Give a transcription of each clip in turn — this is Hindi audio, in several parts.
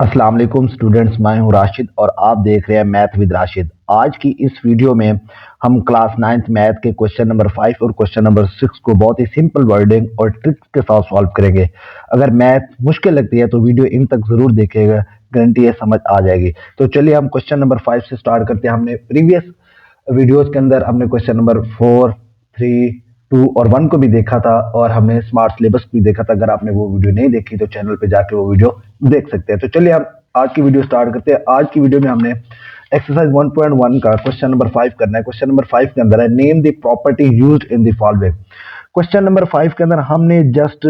अस्सलाम वालेकुम स्टूडेंट्स, मैं हूं राशिद और आप देख रहे हैं मैथ विद राशिद। आज की इस वीडियो में हम क्लास 9th मैथ के क्वेश्चन नंबर 5 और क्वेश्चन नंबर 6 को बहुत ही सिंपल वर्डिंग और ट्रिक्स के साथ सॉल्व करेंगे। अगर मैथ मुश्किल लगती है तो वीडियो इन तक जरूर देखिएगा, गारंटी है समझ आ जाएगी। तो चलिए हम क्वेश्चन नंबर 5 से स्टार्ट करते हैं। हमने प्रीवियस वीडियोस के अंदर हमने क्वेश्चन नंबर 4, 3, 2 और 1 को भी देखा था और हमने स्मार्ट सिलेबस भी देखा था। अगर आपने वो वीडियो नहीं देखी तो चैनल पे जाके वो वीडियो देख सकते हैं। तो चलिए हम आज की वीडियो स्टार्ट करते हैं। आज की वीडियो में हमने एक्सरसाइज 1.1 का क्वेश्चन नंबर 5 करना है। क्वेश्चन नंबर 5 के अंदर है name the property used in the following. Question number 5 के अंदर हमने जस्ट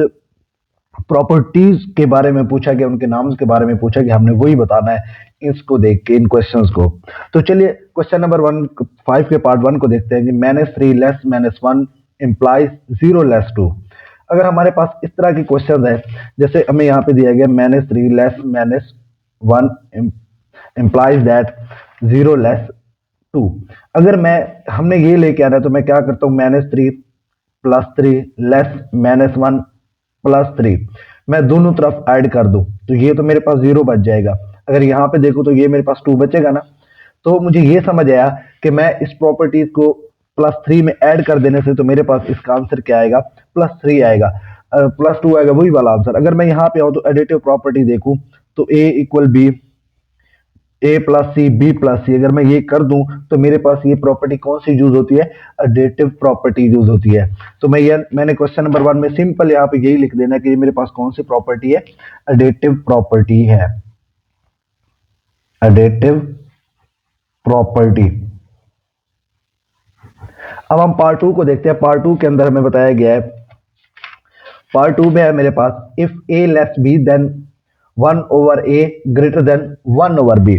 प्रॉपर्टीज के बारे में पूछा गया, उनके नाम के बारे में पूछा गया, हमने वही बताना है इसको देख के इन क्वेश्चंस को। तो चलिए क्वेश्चन नंबर 5 के पार्ट 1 को देखते हैं कि -3 लेस -1 इंप्लाइज 0 लेस 2। अगर हमारे पास इस तरह के क्वेश्चन है, जैसे हमें यहाँ पे दिया गया -3 लेस -1 इंप्लाइज दैट 0 लेस 2। अगर हमने ये लेके आना है तो मैं क्या करता हूँ, -3 + 3 लेस -1 + 3 मैं दोनों तरफ ऐड कर दूं तो ये तो मेरे पास 0 बच जाएगा। अगर यहाँ पे देखो तो ये मेरे पास 2 बचेगा ना। तो मुझे ये समझ आया कि मैं इस प्रॉपर्टीज को +3 में ऐड कर देने से तो मेरे पास इसका आंसर क्या आएगा, +3 आएगा, +2 आएगा, वही वाला आंसर। अगर मैं यहाँ पे आऊँ तो एडिटिव प्रॉपर्टी देखूं तो A = B, A + C, B + C, अगर मैं ये कर दूं तो मेरे पास ये प्रॉपर्टी कौन सी यूज होती है, एडिटिव प्रॉपर्टी यूज होती है। तो मैंने क्वेश्चन नंबर 1 में सिंपल यहाँ पे यही लिख देना कि ये मेरे पास कौन सी प्रॉपर्टी है, एडिटिव प्रॉपर्टी है, एडिटिव प्रॉपर्टी। अब हम पार्ट 2 को देखते हैं। पार्ट 2 के अंदर हमें बताया गया है, पार्ट 2 में है मेरे पास if A less B then 1/A greater than 1/B।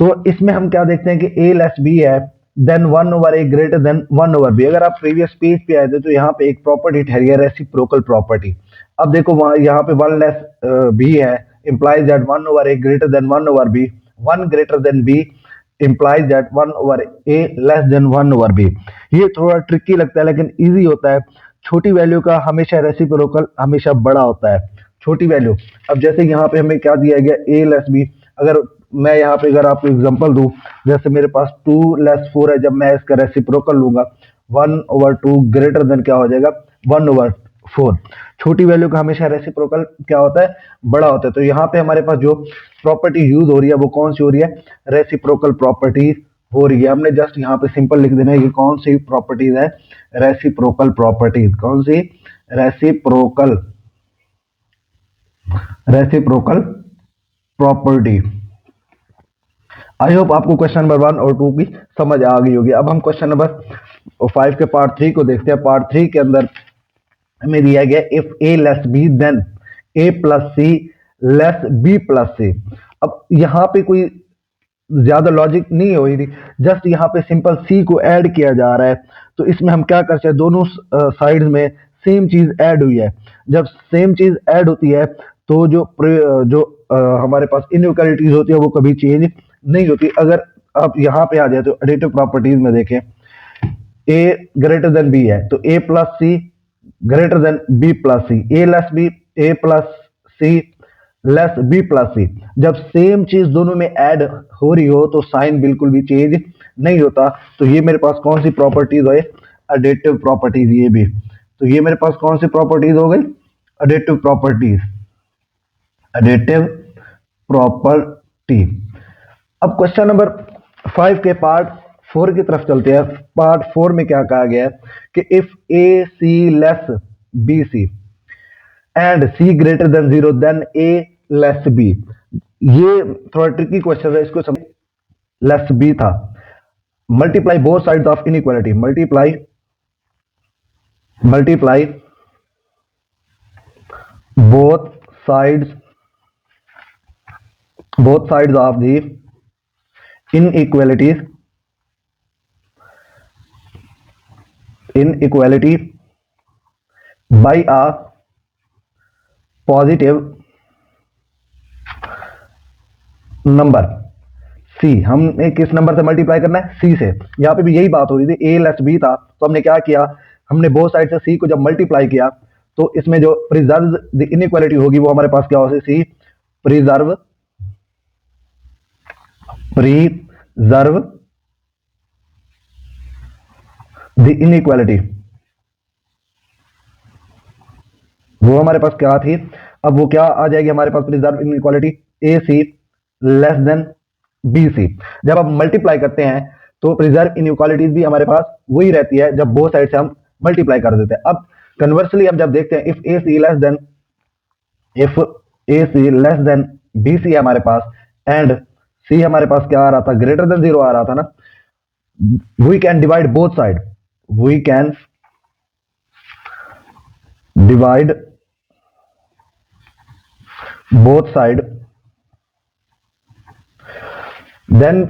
तो इसमें हम क्या देखते हैं कि A लेस B है then 1/A greater than 1/B। अगर आप प्रीवियस पेज पे आए थे तो यहाँ पे एक प्रॉपर्टी ठहरी है रेसिप्रोकल प्रॉपर्टी। अब देखो वहां यहाँ पे 1 लेस B है, implies that 1/A greater than 1/B, 1 greater than B implies that 1/A less than 1/B। ये थोड़ा ट्रिकी लगता है लेकिन इजी होता है। छोटी वैल्यू का हमेशा रेसिप्रोकल हमेशा बड़ा होता है, छोटी वैल्यू। अब जैसे यहाँ पे हमें क्या दिया गया, A लेस B। अगर मैं यहाँ पे अगर आपको एग्जांपल दूं, जैसे मेरे पास 2 लेस 4 है, जब मैं इसका रेसिप्रोकल लूंगा 1/2 ग्रेटर देन क्या हो जाएगा, 1/4। छोटी वैल्यू का हमेशा रेसिप्रोकल क्या होता है, बड़ा होता है। तो यहाँ पे हमारे पास जो प्रॉपर्टी यूज हो रही है वो कौन सी हो रही है, रेसिप्रोकल प्रॉपर्टी हो रही है। हमने जस्ट यहाँ पे सिंपल लिख देना है ये कौन सी प्रॉपर्टीज है, रेसिप्रोकल प्रॉपर्टीज। कौन सी, reciprocal, reciprocal property. I hope आपको क्वेश्चन नंबर 1 और 2 की समझ आ गई होगी। अब हम क्वेश्चन नंबर 5 के पार्ट 3 को देखते हैं। पार्ट 3 के अंदर हमें दिया गया if A less B then A + C less B + C। अब यहाँ पे कोई ज्यादा लॉजिक नहीं हो रही, जस्ट यहाँ पे सिंपल C को ऐड किया जा रहा है। तो इसमें हम क्या कर सकते हैं, दोनों साइड्स में सेम चीज ऐड हुई है। जब सेम चीज ऐड होती है तो जो हमारे पास इनइक्वालिटीज होती है वो कभी चेंज नहीं होती। अगर आप यहाँ पे आ जाए तो एडिटिव प्रॉपर्टीज में देखें, A ग्रेटर देन B है तो A + C greater then B + C, A less B, A + C less B + C। जब सेम चीज दोनों में ऐड हो रही हो तो साइन बिल्कुल भी चेंज नहीं होता। तो ये मेरे पास कौन सी प्रॉपर्टीज है, एडिटिव प्रॉपर्टीज। ये भी तो ये मेरे पास कौन सी प्रॉपर्टीज हो गई, एडिटिव प्रॉपर्टीज, एडिटिव प्रॉपर्टी। अब क्वेश्चन नंबर 5 के पार्ट 4 की तरफ चलते हैं। पार्ट 4 में क्या कहा गया है कि if AC less BC and C greater than 0 then A less B। ये थोड़ा ट्रिकी क्वेश्चन है, इसको समझ। लेस B था, multiply both sides of inequality, multiply both sides of the inequality by a positive number C। हमने किस नंबर से मल्टीप्लाई करना है, C से। यहाँ पे भी यही बात हो रही थी, A लेस B था तो हमने क्या किया, हमने बोथ साइड से C को जब मल्टीप्लाई किया तो इसमें जो प्रिजर्व द इनइक्वालिटी होगी वो हमारे पास क्या होगी, C प्रिजर्व द इनइक्वालिटी। वो हमारे पास क्या थी, अब वो क्या आ जाएगी हमारे पास, प्रिजर्व इनइक्वालिटी ए सी लेस देन बी सी। जब आप मल्टीप्लाई करते हैं तो प्रिजर्व इनइक्वालिटीज भी हमारे पास वही रहती है जब बोथ साइड से हम मल्टीप्लाई कर देते हैं। अब कन्वर्सली हम जब देखते हैं if A C less than B C हमारे पास एंड सी हमारे पास क्या आ रहा था, ग्रेटर देन 0 आ रहा था ना, we can divide both side, we can divide both side. Then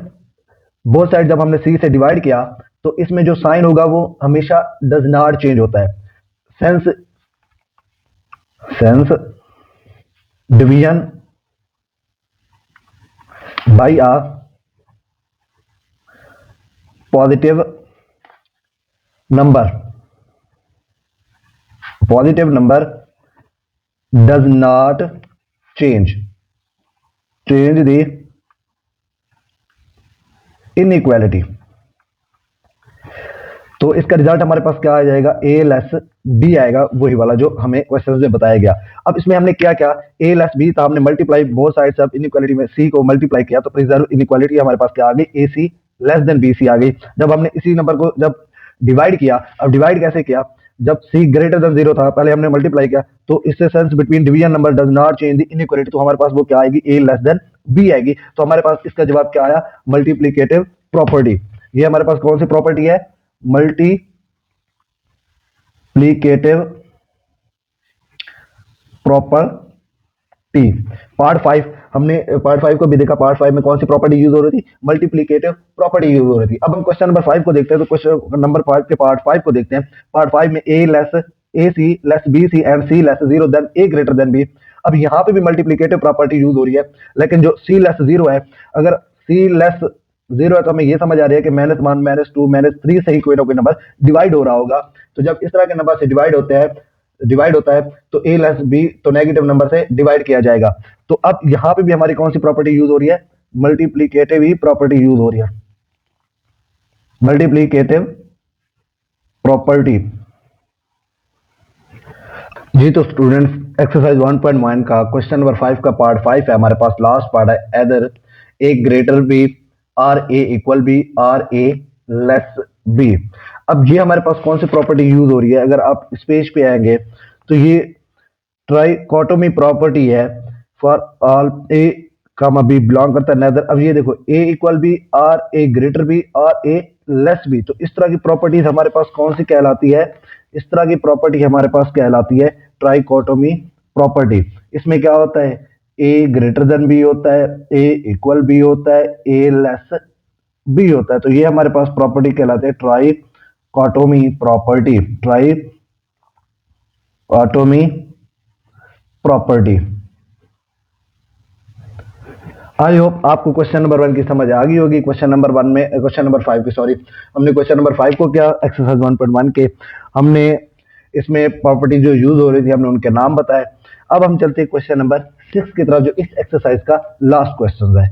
both side जब हमने सी से डिवाइड किया तो इसमें जो साइन होगा वो हमेशा डज नॉट चेंज होता है। Sense division bye a positive number does not change the inequality. तो इसका रिजल्ट हमारे पास क्या आ जाएगा, ए लेस बी आएगा, वही वाला जो हमें क्वेश्चन में बताया गया। अब इसमें हमने क्या क्या, ए लेस बी था, हमने multiply both sides of inequality में सी को मल्टीप्लाई किया तो प्रिजर्व इनइक्वालिटी हमारे पास क्या आ गई, ए सी लेस देन बी सी आ गई। जब हमने इसी नंबर को जब डिवाइड किया, अब डिवाइड कैसे किया, जब सी ग्रेटर देन 0 था पहले हमने मल्टीप्लाई किया तो इससे sense between division number does not change the inequality, तो हमारे पास वो क्या आएगी, ए लेस देन बी आएगी। तो हमारे पास इसका जवाब क्या आया, मल्टीप्लीकेटिव प्रॉपर्टी। ये हमारे पास कौन सी प्रॉपर्टी है, मल्टीप्लीकेटिव प्रॉपर्टी। पार्ट 5 हमने पार्ट 5 को भी देखा, पार्ट 5 में कौन सी प्रॉपर्टी यूज हो रही थी, मल्टीप्लीकेटिव प्रॉपर्टी यूज हो रही थी। अब हम क्वेश्चन नंबर 5 को देखते हैं, तो क्वेश्चन नंबर 5 के पार्ट 5 को देखते हैं। पार्ट 5 में A C less B C and C less 0 then A greater than B. अब यहाँ पे भी मल्टीप्लीकेटिव प्रॉपर्टी यूज हो रही है, लेकिन जो सी लेस 0 है, अगर सी लेस 0 है तो हमें ये समझ आ रही है कि -1 -2 -3 से ही कोई ना कोई नंबर डिवाइड हो रहा होगा। तो जब इस तरह के नंबर से डिवाइड होता है तो ए लेस बी तो नेगेटिव नंबर से डिवाइड किया जाएगा। तो अब यहां पे भी हमारी कौन सी प्रॉपर्टी यूज हो रही है, मल्टीप्लीकेटिव ही प्रॉपर्टी यूज हो रही है, मल्टीप्लीकेटिव प्रॉपर्टी। जी तो स्टूडेंट्स एक्सरसाइज 1.1 का क्वेश्चन नंबर 5 का पार्ट 5 है हमारे पास, लास्ट पार्ट है, either A greater B or A equal B or A less B. अब ये हमारे पास कौन सी प्रॉपर्टी यूज हो रही है, अगर आप इस पेज पे आएंगे तो ये ट्राइकोटोमी प्रॉपर्टी है for all A comma B belong करता है नेदर। अब ये देखो A equal B or A greater B or A less B, तो इस तरह की प्रॉपर्टीज हमारे पास कौन सी कहलाती है, इस तरह की प्रॉपर्टी हमारे पास कहलाती है ट्राइकोटोमी प्रॉपर्टी। इसमें क्या होता है, ए ग्रेटर देन बी होता है, ए इक्वल बी होता है, ए लेस बी होता है। तो ये हमारे पास प्रॉपर्टी कहलाते हैं trichotomy property, trichotomy property. I hope आपको क्वेश्चन नंबर 1 की समझ आ गई होगी। क्वेश्चन नंबर 5 की सॉरी, हमने क्वेश्चन नंबर 5 को क्या, एक्सरसाइज 1.1 के हमने इसमें प्रॉपर्टी जो यूज हो रही थी हमने उनके नाम बताए। अब हम चलते हैं क्वेश्चन नंबर 6 की तरफ, जो इस एक्सरसाइज का लास्ट क्वेश्चन है।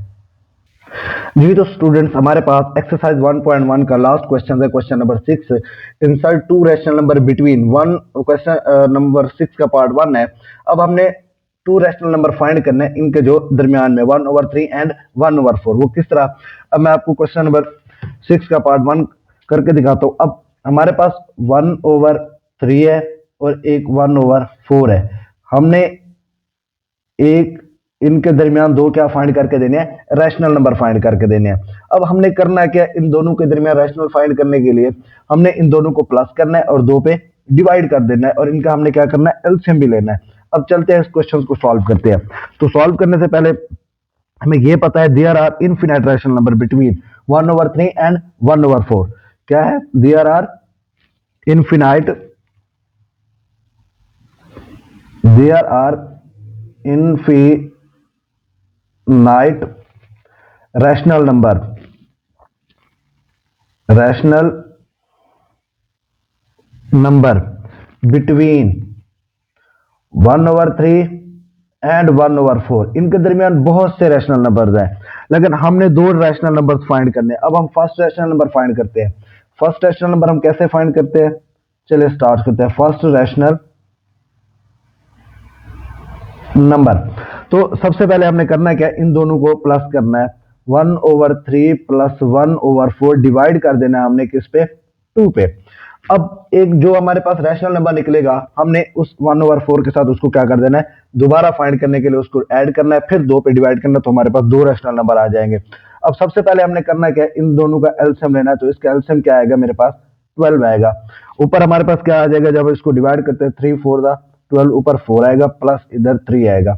जी तो स्टूडेंट्स हमारे पास एक्सरसाइज 1.1 का लास्ट क्वेश्चन है, question number 6, insert 2 rational number between 1। Question number 6 का पार्ट 1 है। अब हमने 2 रैशनल नंबर फाइंड करने हैं, इनके जो दरमियान में 1/3 एंड 1/4। वो किस तरह, अब मैं आपको क्वेश्चन नंबर 6 का पार्ट 1 करके दिखाता हूँ। अब हमारे पास 1/3 है और एक 1/4 है, हमने एक इनके दरमियान 2 क्या फाइंड करके देने हैं, रैशनल नंबर फाइंड करके देने हैं। अब हमने करना है क्या, इन दोनों के दरमियान रैशनल फाइंड करने के लिए हमने इन दोनों को प्लस करना है और 2 पे डिवाइड कर देना है, और इनका हमने क्या करना है, एलसीएम भी लेना है। अब चलते हैं इस क्वेश्चन को सॉल्व करते हैं। तो सॉल्व करने से पहले हमें यह पता है there are infinite rational number between 1/3 and 1/4। क्या है, there are infinite rational number between 1/3 and 1/4। इनके दरमियान बहुत से रैशनल नंबर्स हैं, लेकिन हमने दो रैशनल नंबर्स फाइंड करने हैं। अब हम फर्स्ट रैशनल नंबर फाइंड करते हैं। फर्स्ट रैशनल नंबर हम कैसे फाइंड करते हैं, चलिए स्टार्ट करते हैं। फर्स्ट रैशनल नंबर, तो सबसे पहले हमने करना क्या, इन दोनों को प्लस करना है। 1/3 प्लस 1/4 डिवाइड कर देना है हमने किस पे, 2 पे। अब एक जो हमारे पास रैशनल नंबर निकलेगा, हमने उस 1/4 के साथ उसको क्या कर देना है, दोबारा फाइंड करने के लिए उसको ऐड करना है, फिर 2 पे डिवाइड करना है, तो हमारे पास दो रैशनल नंबर आ जाएंगे। अब सबसे पहले हमने करना क्या है, इन दोनों का एलसीएम लेना है। तो इसका एलसीएम क्या आएगा, मेरे पास 12 आएगा। ऊपर हमारे पास क्या आ जाएगा, जब इसको डिवाइड करते हैं 3 4 12, ऊपर 4 आएगा प्लस इधर 3 आएगा।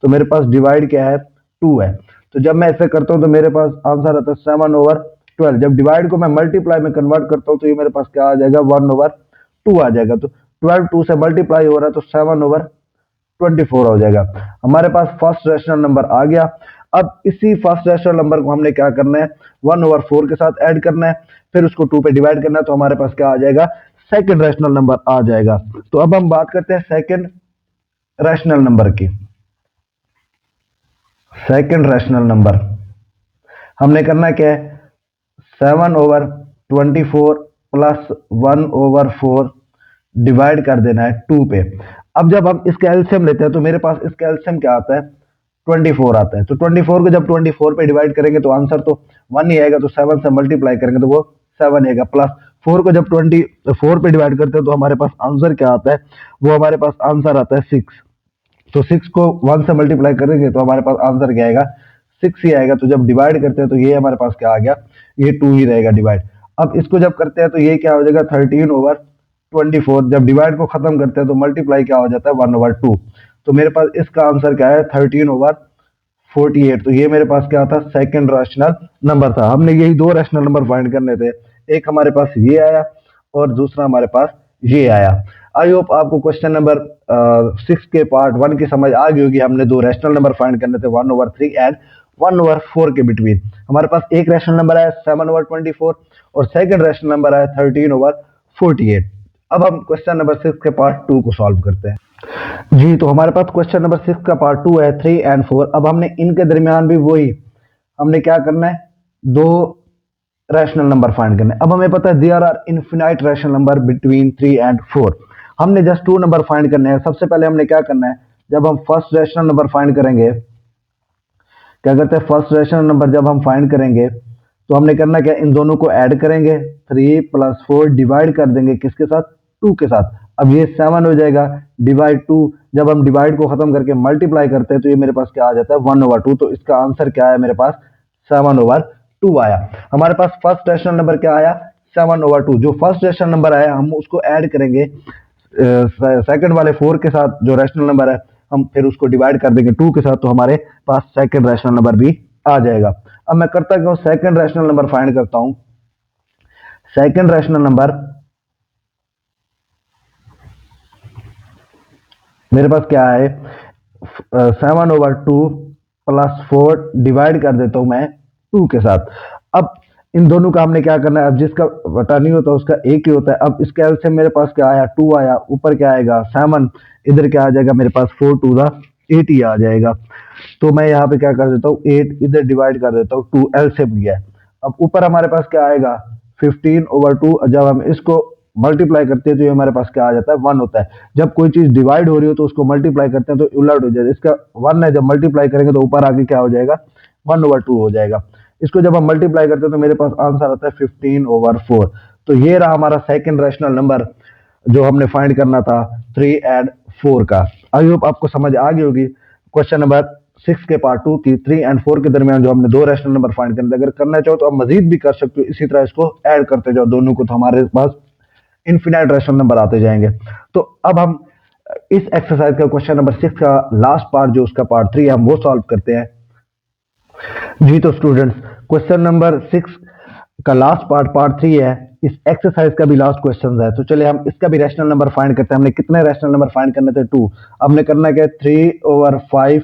तो मेरे पास डिवाइड क्या है, 2 है। तो जब मैं ऐसे करता हूं तो मेरे पास आंसर आता है 7/12। जब डिवाइड को मैं मल्टीप्लाई में कन्वर्ट करता हूं तो ये मेरे पास क्या आ जाएगा, 1/2 आ जाएगा। तो 12 2 से मल्टीप्लाई हो रहा है तो 7/24 हो जाएगा। हमारे पास फर्स्ट रैशनल नंबर आ गया। अब इसी फर्स्ट रैशनल नंबर को हमने क्या करना है, 1/4 के साथ ऐड करना है, फिर उसको 2 पे डिवाइड करना है, तो हमारे पास क्या आ जाएगा, सेकंड रैशनल नंबर आ जाएगा। तो अब हम बात करते हैं सेकंड रैशनल नंबर की। सेकंड रैशनल नंबर हमने करना क्या है, 7/24 प्लस 1/4 डिवाइड कर देना है 2 पे। अब जब हम इसका एलसीएम लेते हैं तो मेरे पास इसका एलसीएम क्या आता है, 24 आता है। तो 24 को जब 24 पे डिवाइड करेंगे तो आंसर तो 1 ही आएगा। तो 7 से मल्टीप्लाई करेंगे तो वो 7 आएगा, प्लस 4 को जब 24 पे डिवाइड करते हैं तो हमारे पास आंसर क्या आता है, वो हमारे पास आंसर आता है 6। तो 6 को 1 से मल्टीप्लाई करेंगे तो हमारे पास आंसर क्या आएगा, 6 ही आएगा। तो जब डिवाइड करते हैं तो ये हमारे पास क्या आ गया, ये 2 ही रहेगा डिवाइड। अब इसको जब करते हैं तो ये क्या हो जाएगा, 13/24। जब डिवाइड को खत्म करते हैं तो मल्टीप्लाई क्या हो जाता है, 1/2। तो मेरे पास इसका आंसर क्या है, 13/48। तो ये मेरे पास क्या था, सेकंड रैशनल नंबर था। हमने यही दो रैशनल नंबर फाइंड करने थे, एक हमारे पास ये आया और दूसरा हमारे पास ये आया। आई होप आपको क्वेश्चन नंबर 6 के पार्ट 1 की समझ आ गई होगी। हमने दो रैशनल नंबर फाइंड करने थे, 1/3 एंड 1/4 के बिटवीन। हमारे पास एक रैशनल नंबर आया 7/24 और सेकंड रैशनल नंबर आया 13/48। अब हम क्वेश्चन नंबर 6 के पार्ट 2 को सॉल्व करते हैं। जी, तो हमारे पास क्वेश्चन नंबर 6 का पार्ट 2 है, 3 एंड 4। अब हमने इनके दरमियान भी वही हमने क्या करना है, दो रैशनल नंबर फाइंड करने। अब हमें पता है there are infinite rational number between 3 and 4। हमने जस्ट 2 नंबर फाइंड करने हैं। सबसे पहले हमने क्या करना है, जब हम फर्स्ट रैशनल नंबर फाइंड करेंगे, क्या करते हैं, फर्स्ट रैशनल नंबर जब हम फाइंड करेंगे तो हमने करना क्या, इन दोनों को ऐड करेंगे, 3 + 4 डिवाइड कर देंगे किसके साथ, 2 के साथ। अब ये 7 हो जाएगा डिवाइड 2। जब हम डिवाइड को खत्म करके मल्टीप्लाई करते हैं तो ये मेरे पास क्या आ जाता है, 1/2। तो इसका आंसर क्या है, मेरे पास 7/2 आया। हमारे पास फर्स्ट रैशनल नंबर क्या आया, 7/2। जो फर्स्ट रैशनल नंबर आया हम उसको ऐड करेंगे सेकंड वाले 4 के साथ, जो रैशनल नंबर है हम फिर उसको डिवाइड कर देंगे 2 के साथ, तो हमारे पास सेकंड रैशनल नंबर भी आ जाएगा। अब मैं करता क्या हूं, सेकंड रैशनल नंबर फाइंड करता हूं। सेकंड रैशनल नंबर मेरे पास क्या है, 7/2 + 4 डिवाइड कर देता हूं मैं 2 के साथ। अब इन दोनों का हमने क्या करना है, अब जिसका बटा नहीं होता उसका एक ही होता है। अब इसके एल से मेरे पास क्या आया, 2 आया, ऊपर क्या आएगा 7, इधर क्या आ जाएगा मेरे पास 4 2 8 ही आ जाएगा। तो मैं यहाँ पे क्या कर देता हूँ, 8 इधर डिवाइड कर देता हूँ, 2 एल से लिया है। अब ऊपर हमारे पास क्या आएगा, 15/2। जब हम इसको मल्टीप्लाई करते हैं तो ये हमारे पास क्या आ जाता है, 1 होता है। जब कोई चीज डिवाइड हो रही हो तो उसको मल्टीप्लाई करते हैं तो उलट हो जाएगा। इसका 1 है, जब मल्टीप्लाई करेंगे तो ऊपर आके क्या हो जाएगा, 1/2 हो जाएगा। इसको जब हम मल्टीप्लाई करते हैं तो मेरे पास आंसर आता है 15/4। तो ये रहा हमारा सेकंड रैशनल नंबर जो हमने फाइंड करना था 3 एंड 4 का। आई होप आपको समझ आ गई होगी क्वेश्चन नंबर 6 के पार्ट 2 की 3 एंड 4 के दरमियान जो हमने दो रैशनल नंबर फाइंड करने थे। अगर करना चाहो तो आप मजीद भी कर सकते हो, इसी तरह इसको ऐड करते जाओ दोनों को, तो हमारे पास इनफिनाइट रैशनल नंबर आते जाएंगे। तो अब हम इस एक्सरसाइज का क्वेश्चन नंबर 6 का लास्ट पार्ट जो उसका पार्ट 3 है हम वो सॉल्व करते हैं। जी, तो स्टूडेंट्स क्वेश्चन नंबर 6 का लास्ट पार्ट पार्ट 3 है। इस एक्सरसाइज का भी लास्ट क्वेश्चन है। तो चलिए हम इसका भी रैशनल नंबर फाइंड करते हैं। हमने कितने रैशनल नंबर फाइंड करने थे, 2। अब हमने करना क्या, 3/5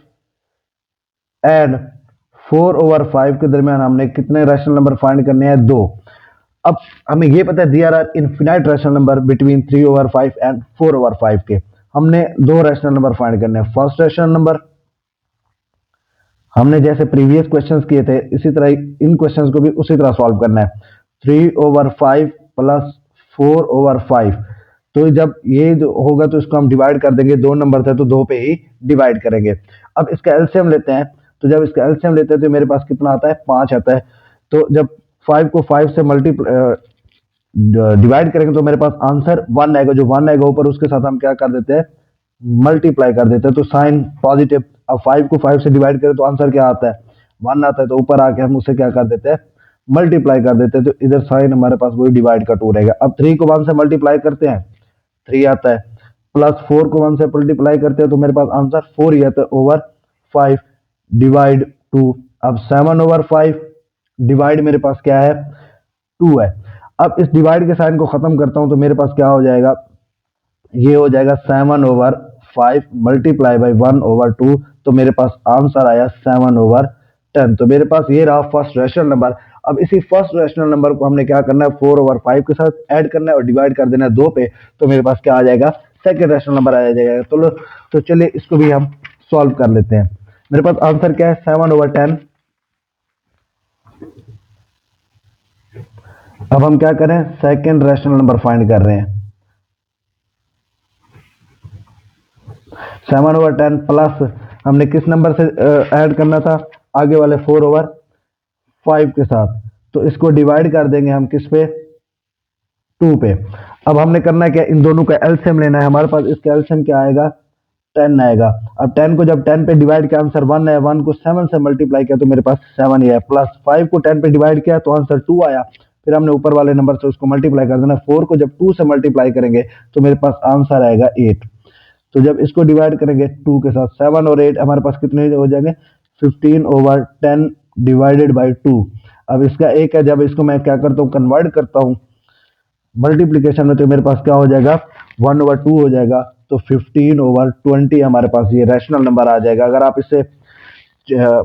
एंड 4/5 के दरमियान हमने कितने रैशनल नंबर फाइंड करने हैं, 2। अब हमें ये पता है there are infinite rational number between 3/5 and 4/5 के। हमने दो रैशनल नंबर फाइंड करने हैं, फर्स्ट रैशनल नंबर हमने जैसे प्रीवियस क्वेश्चंस किए थे इसी तरह इन क्वेश्चंस को भी उसी तरह सॉल्व करना है। 3/5 प्लस 4/5। तो जब ये होगा तो इसको हम डिवाइड कर देंगे, दो नंबर थे तो दो पे ही डिवाइड करेंगे। अब इसका एलसीएम लेते हैं, तो जब इसका एलसीएम लेते हैं तो मेरे पास कितना आता है, 5 आता है। तो जब 5 को 5 से डिवाइड करेंगे तो मेरे पास आंसर 1 आएगा। जो 1 आएगा ऊपर उसके साथ हम क्या कर देते हैं, मल्टीप्लाई कर देते हैं, तो साइन पॉजिटिव। अब 5 को 5 से डिवाइड करें तो आंसर क्या आता है, 1 आता है। तो ऊपर आके हम उसे क्या कर देते हैं, मल्टीप्लाई कर देते हैं। तो इधर साइन हमारे पास वही डिवाइड का 2 रहेगा। अब 3 को 1 से मल्टीप्लाई करते हैं, 3 आता है। प्लस 4 को 1 से मल्टीप्लाई करते हैं तो मेरे पास आंसर 4 ही आता है ओवर 5 डिवाइड 2। अब 7/5 डिवाइड मेरे पास क्या है, 2 है। अब इस डिवाइड के साइन को खत्म करता हूं तो मेरे पास क्या हो जाएगा, ये हो जाएगा 7/5 मल्टीप्लाई बाई 1/2। तो मेरे पास आंसर आया 7/10। तो मेरे पास ये रहा फर्स्ट रैशनल नंबर। अब इसी फर्स्ट रैशनल नंबर को हमने क्या करना है, 4/5 के साथ ऐड करना है और डिवाइड कर देना है 2 पे। तो मेरे पास क्या आ जाएगा, सेकंड रैशनल नंबर आ जाएगा। तो चलिए इसको भी हम सॉल्व कर लेते हैं। मेरे पास आंसर क्या है, 7/10। अब हम क्या करें, सेकंड रैशनल नंबर फाइंड कर रहे हैं। 7/10 प्लस हमने किस नंबर से ऐड करना था, आगे वाले 4/5 के साथ। तो इसको डिवाइड कर देंगे हम किस पे, 2 पे। अब हमने करना है क्या, इन दोनों का एलसीएम लेना है। हमारे पास इसका एलसीएम क्या आएगा, 10 आएगा। अब 10 को जब 10 पे डिवाइड किया आंसर 1 है, 1 को 7 से मल्टीप्लाई किया तो मेरे पास 7 ही है। प्लस 5 को 10 पे डिवाइड किया तो आंसर 2 आया। फिर हमने ऊपर वाले नंबर से उसको मल्टीप्लाई कर देना। 4 को जब 2 से मल्टीप्लाई करेंगे तो मेरे पास आंसर आएगा 8। तो जब इसको डिवाइड करेंगे 2 के साथ, 7 और 8 हमारे पास कितने हो जाएंगे, 15/10 डिवाइडेड बाई 2। अब इसका एक है, जब इसको मैं क्या करता हूँ, कन्वर्ट करता हूँ मल्टीप्लीकेशन में, तो मेरे पास क्या हो जाएगा, 1/2 हो जाएगा। तो 15/20 हमारे पास ये रैशनल नंबर आ जाएगा। अगर आप इसे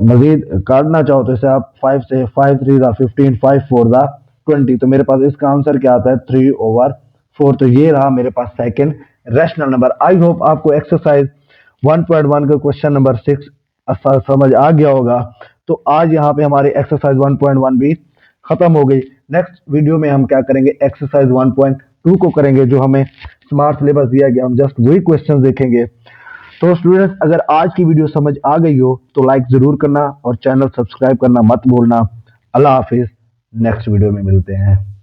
मजीद काटना चाहो तो इसे आप 5 से, 5 3 15, 5 4 20। तो मेरे पास इसका आंसर क्या आता है, 3/4। तो ये रहा मेरे पास second rational number. I hope आपको एक्सरसाइज 1.1 का क्वेश्चन नंबर 6 समझ आ गया होगा। तो आज यहाँ पे हमारी एक्सरसाइज 1.1 भी खत्म हो गई। नेक्स्ट वीडियो में हम क्या करेंगे, एक्सरसाइज 1.2 को करेंगे, जो हमें स्मार्ट सिलेबस दिया गया, हम जस्ट वही क्वेश्चन देखेंगे। तो स्टूडेंट्स, अगर आज की वीडियो समझ आ गई हो तो लाइक जरूर करना और चैनल सब्सक्राइब करना मत भूलना। अल्लाह हाफिज, नेक्स्ट वीडियो में मिलते हैं।